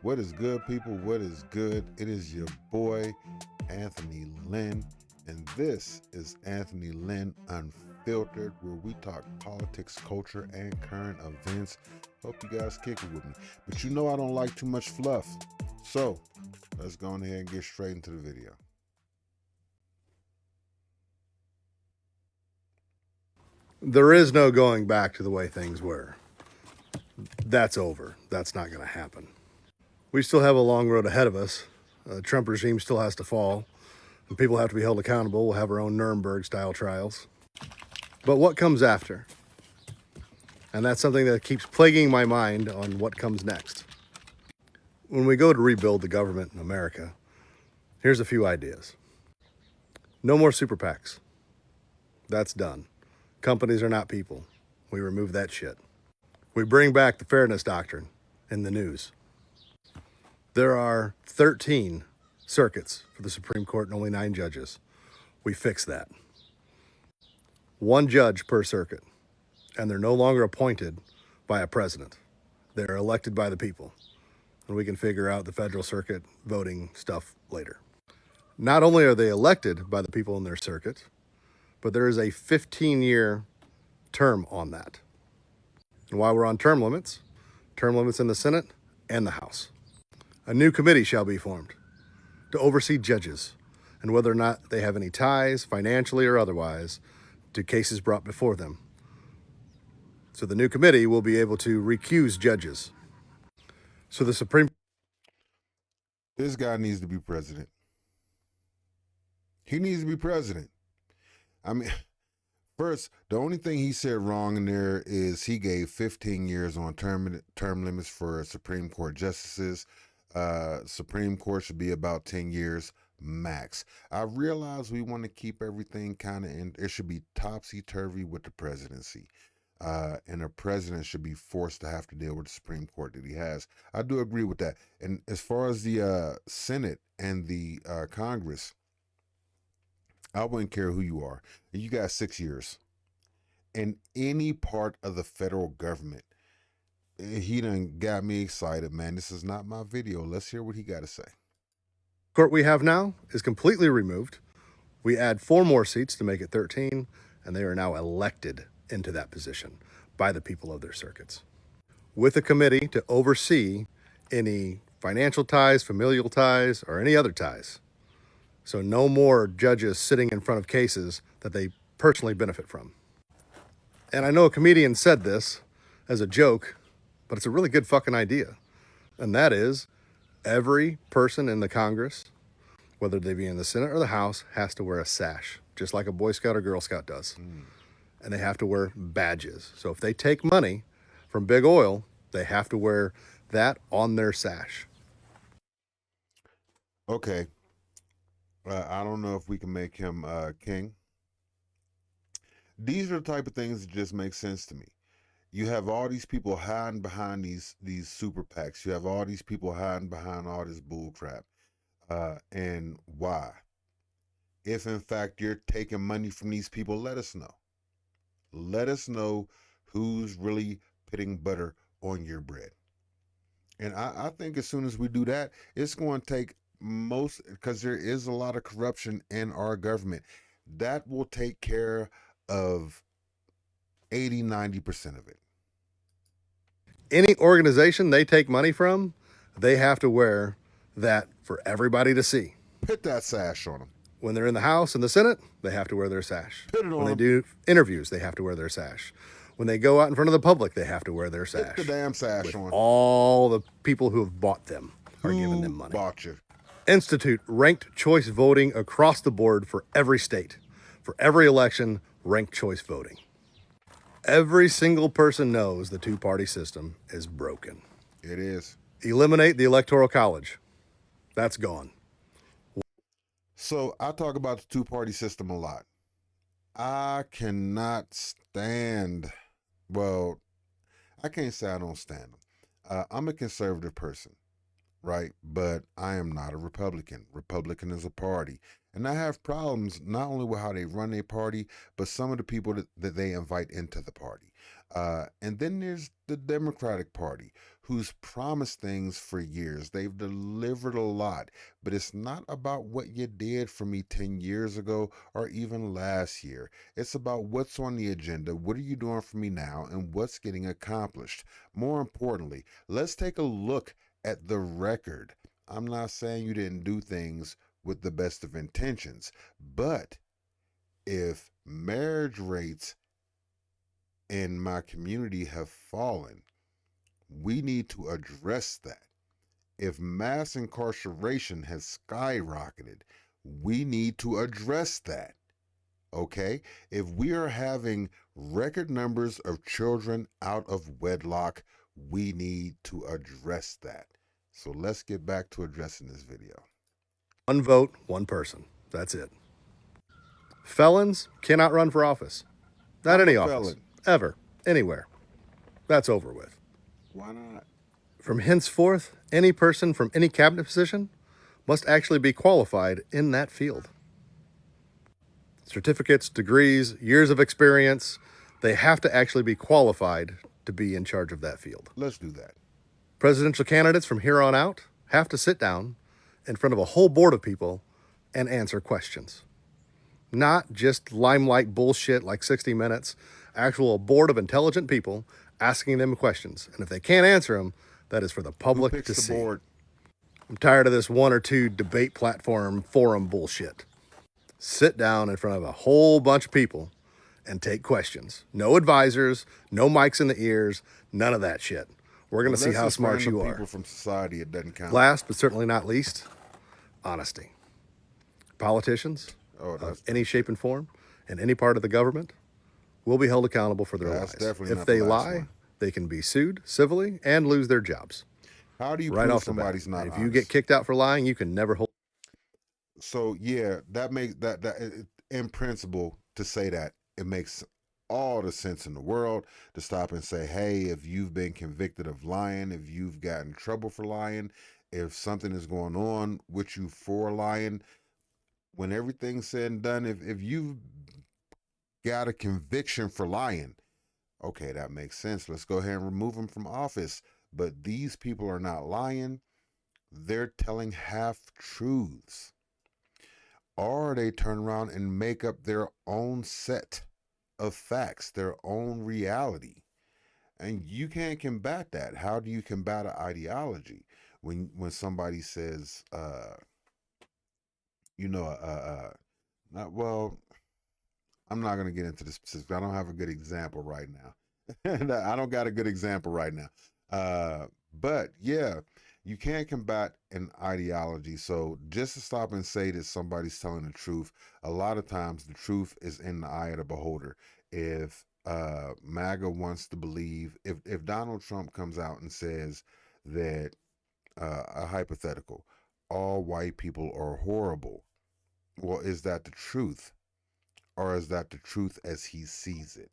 What is good, people? What is good? It is your boy, Anthony Lynn, and this is Anthony Lynn Unfiltered, where we talk politics, culture, and current events. Hope you guys kick it with me. But you know I don't like too much fluff. So, let's go ahead and get straight into the video. There is no going back to the way things were. That's over. That's not going to happen. We still have a long road ahead of us. The Trump regime still has to fall, and people have to be held accountable. We'll have our own Nuremberg-style trials. But what comes after? And that's something that keeps plaguing my mind on what comes next. When we go to rebuild the government in America, here's a few ideas. No more super PACs. That's done. Companies are not people. We remove that shit. We bring back the fairness doctrine in the news. There are 13 circuits for the Supreme Court and only 9 judges. We fix that. 1 judge per circuit, and they're no longer appointed by a president. They're elected by the people, and we can figure out the federal circuit voting stuff later. Not only are they elected by the people in their circuit, but there is a 15-year term on that. And while we're on term limits in the Senate and the House. A new committee shall be formed to oversee judges and whether or not they have any ties, financially or otherwise, to cases brought before them. So the new committee will be able to recuse judges. So the Supreme... This guy needs to be president. He needs to be president. I mean, first, the only thing he said wrong in there is he gave 15 years on term limits for Supreme Court justices. Supreme Court should be about 10 years max. I realize we want to keep everything kind of in. It should be topsy-turvy with the presidency. And the president should be forced to have to deal with the Supreme Court that he has. I do agree with that. And as far as the Senate and the Congress, I wouldn't care who you are. You got 6 years. In any part of the federal government, he done got me excited, man. This is not my video. Let's hear what he got to say. Court we have now is completely removed. We add 4 more seats to make it 13, and they are now elected into that position by the people of their circuits, with a committee to oversee any financial ties, familial ties, or any other ties. So no more judges sitting in front of cases that they personally benefit from. And I know a comedian said this as a joke, but it's a really good fucking idea. And that is, every person in the Congress, whether they be in the Senate or the House, has to wear a sash, just like a Boy Scout or Girl Scout does. And they have to wear badges. So if they take money from big oil, they have to wear that on their sash. Okay. I don't know if we can make him king. These are the type of things that just make sense to me. You have all these people hiding behind these super PACs. You have all these people hiding behind all this bull crap. And why? If in fact you're taking money from these people, let us know. Let us know who's really putting butter on your bread. And I think as soon as we do that, it's going to take because there is a lot of corruption in our government. That will take care of 80-90% of it. Any organization they take money from, they have to wear that for everybody to see. Put that sash on them. When they're in the House and the Senate, they have to wear their sash. Put it on when they them. do interviews, they have to wear their sash. When they go out in front of the public, they have to wear their sash. Put the damn sash on. All the people who have bought them are giving them money. Bought you? Institute ranked choice voting across the board for every state. For every election, ranked choice voting. Every single person knows the 2-party system is broken. It is. Eliminate the Electoral College. That's gone. So I talk about the 2-party system a lot. I cannot stand, well, I can't say I don't stand them. I'm a conservative person, right? But I am not a Republican. Republican is a party. And I have problems not only with how they run their party, but some of the people that they invite into the party. And then there's the Democratic Party, who's promised things for years. They've delivered a lot, but it's not about what you did for me 10 years ago or even last year. It's about what's on the agenda, what are you doing for me now, and what's getting accomplished. More importantly, let's take a look at the record. I'm not saying you didn't do things with the best of intentions, but if marriage rates in my community have fallen, we need to address that. If mass incarceration has skyrocketed, we need to address that. Okay? If we are having record numbers of children out of wedlock, we need to address that. So let's get back to addressing this video. One vote, one person. That's it. Felons cannot run for office. Not I'm any a office. felon. Ever. Anywhere. That's over with. Why not? From henceforth, any person from any cabinet position must actually be qualified in that field. Certificates, degrees, years of experience, they have to actually be qualified to be in charge of that field. Let's do that. Presidential candidates from here on out have to sit down in front of a whole board of people and answer questions. Not just limelight bullshit like 60 Minutes, actual board of intelligent people asking them questions. And if they can't answer them, that is for the Who public picks to the see. board? I'm tired of this one or two debate platform forum bullshit. Sit down in front of a whole bunch of people and take questions. No advisors, no mics in the ears, none of that shit. We're going to see Unless how it's smart random you people are. from society, it doesn't count. Last but certainly not least, honesty. Politicians Oh, of that's any shape and form in any part of the government will be held accountable for their That's lies. definitely If not the they last lie, one. they can be sued civilly and lose their jobs How do you right prove off the bat. somebody's not And if honest? you get kicked out for lying, you can never hold. So yeah, that makes in principle to say that it makes all the sense in the world to stop and say, hey, if you've been convicted of lying, if you've gotten in trouble for lying, if something is going on with you for lying, when everything's said and done, if you've got a conviction for lying, okay, that makes sense. Let's go ahead and remove them from office. But these people are not lying. They're telling half truths. Or they turn around and make up their own set of facts, their own reality. And you can't combat that. How do you combat an ideology when somebody says, not well, I'm not going to get into the specifics. I don't have a good example right now. I don't got a good example right now. But yeah, you can't combat an ideology. So just to stop and say that somebody's telling the truth, a lot of times the truth is in the eye of the beholder. If MAGA wants to believe, if Donald Trump comes out and says that a hypothetical, all white people are horrible, well, is that the truth? Or is that the truth as he sees it?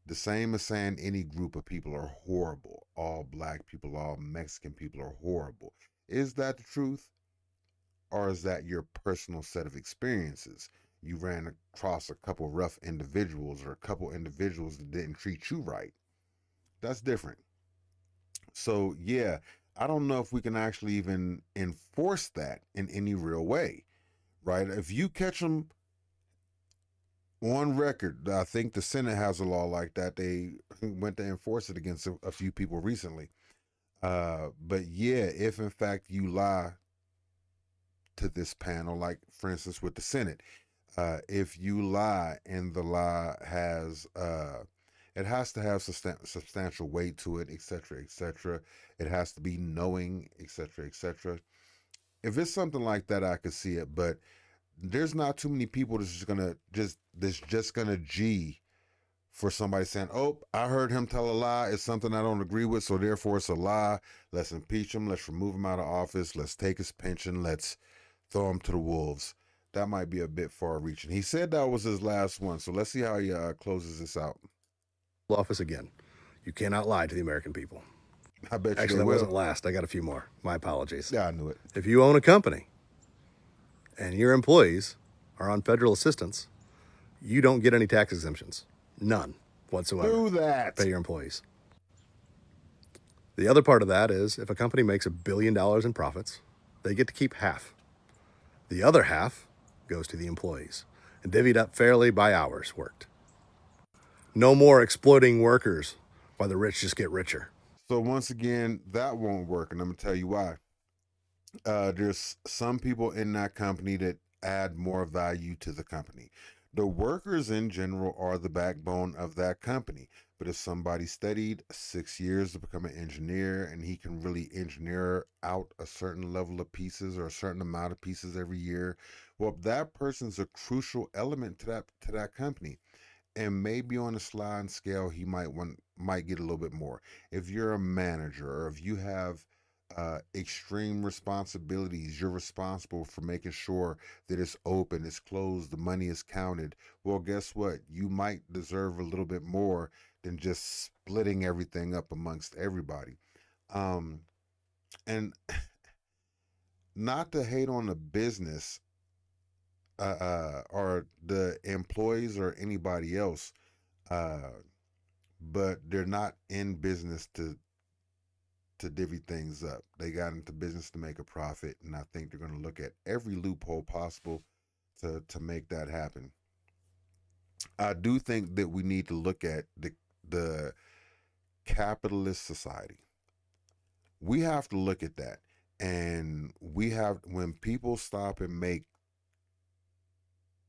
The same as saying any group of people are horrible. All black people, all Mexican people are horrible. Is that the truth? Or is that your personal set of experiences? You ran across a couple rough individuals or a couple individuals that didn't treat you right. That's different. So, yeah, I don't know if we can actually even enforce that in any real way, right? If you catch them on record, I think the Senate has a law like that. They went to enforce it against a few people recently. But yeah, if in fact you lie to this panel, like for instance with the Senate, if you lie and the lie has, it has to have substantial weight to it, etc., etc. It has to be knowing, etc., etc. If it's something like that, I could see it, but there's not too many people that's just gonna G for somebody saying, "Oh, I heard him tell a lie. It's something I don't agree with, so therefore it's a lie. Let's impeach him. Let's remove him out of office. Let's take his pension. Let's throw him to the wolves." That might be a bit far-reaching. He said that was his last one, so let's see how he closes this out. Office again. You cannot lie to the American people. I bet you Actually, they that will. wasn't last. I got a few more. My apologies. Yeah, I knew it. If you own a company and your employees are on federal assistance, you don't get any tax exemptions. None. whatsoever. Do that. Pay your employees. The other part of that is if a company makes $1 billion in profits, they get to keep half. The other half goes to the employees and divvied up fairly by hours worked. No more exploiting workers while the rich just get richer. So once again, that won't work, and I'm gonna tell you why. There's some people in that company that add more value to the company. The workers in general are the backbone of that company. But if somebody studied 6 years to become an engineer and he can really engineer out a certain level of pieces or a certain amount of pieces every year, well, that person's a crucial element to that company. And maybe on a sliding scale, he might get a little bit more. If you're a manager or if you have extreme responsibilities, you're responsible for making sure that it's open, it's closed, the money is counted. Well, guess what? You might deserve a little bit more than just splitting everything up amongst everybody. Um, and not to hate on the business or the employees or anybody else, but they're not in business to divvy things up. They got into business to make a profit, and I think they're going to look at every loophole possible to make that happen. I do think that we need to look at the capitalist society. We have to look at that, and when people stop and make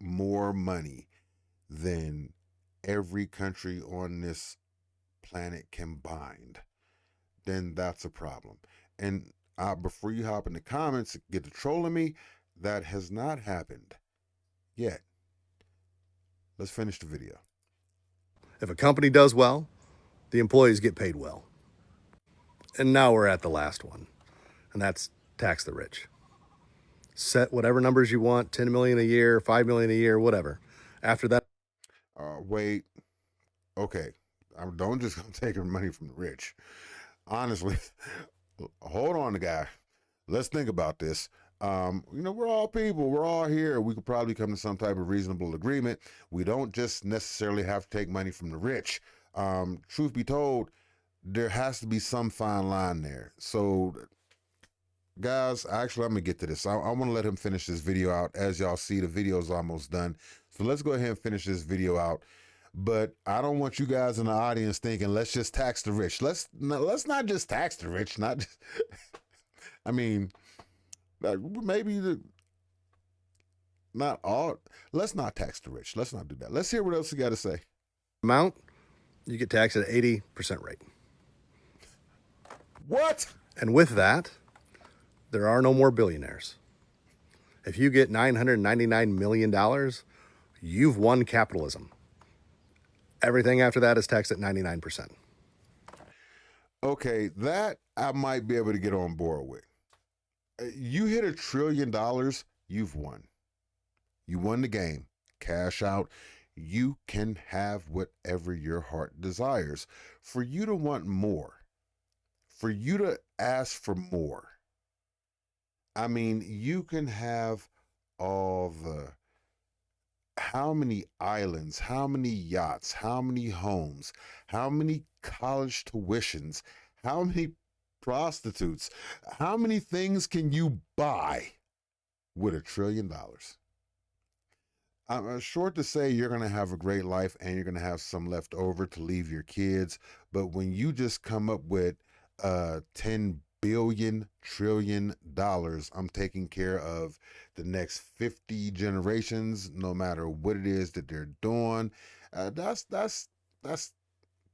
more money than every country on this planet combined, then that's a problem. And before you hop in the comments, get to trolling me, that has not happened yet. Let's finish the video. If a company does well, the employees get paid well. And now we're at the last one, and that's tax the rich. Set whatever numbers you want, 10 million a year, 5 million a year, whatever. After that, wait. Okay. Don't just take your money from the rich. Honestly, hold on, guy. Let's think about this. We're all people. We're all here. We could probably come to some type of reasonable agreement. We don't just necessarily have to take money from the rich. Truth be told, there has to be some fine line there. So, guys, actually, I'm going to get to this. I want to let him finish this video out. As y'all see, the video is almost done. So let's go ahead and finish this video out. But I don't want you guys in the audience thinking, let's just tax the rich. Let's not just tax the rich. Not just, I mean, maybe not all. Let's not tax the rich. Let's not do that. Let's hear what else you got to say. amount, you get taxed at 80% rate. What? And with that, there are no more billionaires. If you get $999 million, you've won capitalism. Everything after that is taxed at 99%. Okay, that I might be able to get on board with. You hit $1 trillion, you've won. You won the game. Cash out. You can have whatever your heart desires. For you to want more, for you to ask for more, I mean, you can have all the, how many islands, how many yachts, how many homes, how many college tuitions, how many prostitutes, how many things can you buy with $1 trillion? I'm short to say you're going to have a great life and you're going to have some left over to leave your kids. But when you just come up with $10 billion trillion, I'm taking care of the next 50 generations, no matter what it is that they're doing. That's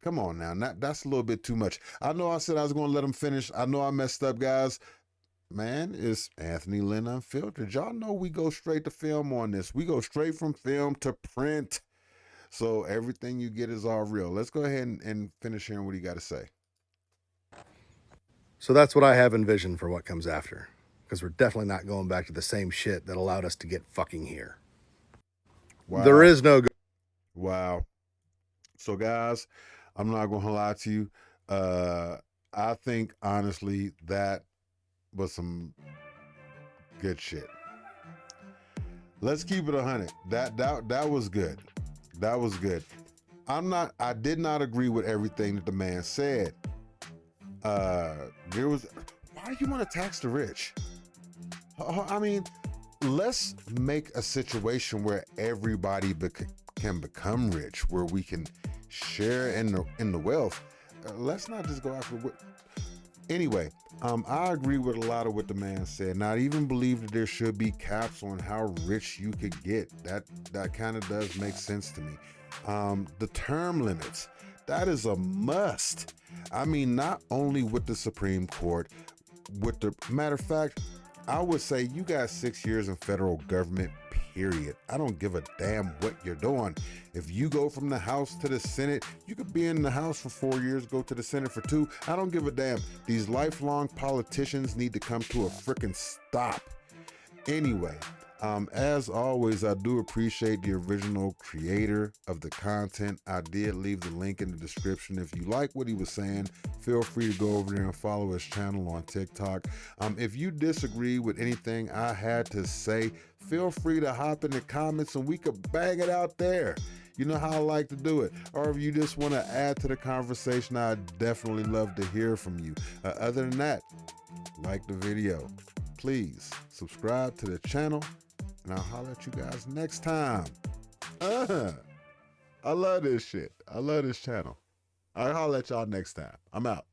come on now. That's a little bit too much. I know I said I was going to let them finish. I know I messed up, guys. Man, it's Anthony Lynn Unfiltered. Y'all know we go straight to film on this. We go straight from film to print. So everything you get is all real. Let's go ahead and finish hearing what he got to say. So that's what I have envisioned for what comes after. Because we're definitely not going back to the same shit that allowed us to get fucking here. Wow. There is no... Wow. So, guys, I'm not going to lie to you. I think, honestly, that was some good shit. Let's keep it 100. That was good. That was good. I did not agree with everything that the man said. There was, why do you want to tax the rich? I mean, let's make a situation where everybody can become rich, where we can share in the wealth. Let's not just go after what. Anyway, I agree with a lot of what the man said. Not even believe that there should be caps on how rich you could get. That kind of does make sense to me. The term limits, that is a must. I mean, not only with the Supreme Court, with the matter of fact, I would say you got 6 years in federal government, period. I don't give a damn what you're doing. If you go from the House to the Senate, you could be in the House for 4 years, go to the Senate for 2. I don't give a damn. These lifelong politicians need to come to a freaking stop. Anyway, as always, I do appreciate the original creator of the content. I did leave the link in the description. If you like what he was saying, feel free to go over there and follow his channel on TikTok. If you disagree with anything I had to say, feel free to hop in the comments and we could bang it out there. You know how I like to do it. Or if you just want to add to the conversation, I'd definitely love to hear from you. Other than that, like the video. Please subscribe to the channel, and I'll holler at you guys next time. I love this shit. I love this channel. I'll holler at y'all next time. I'm out.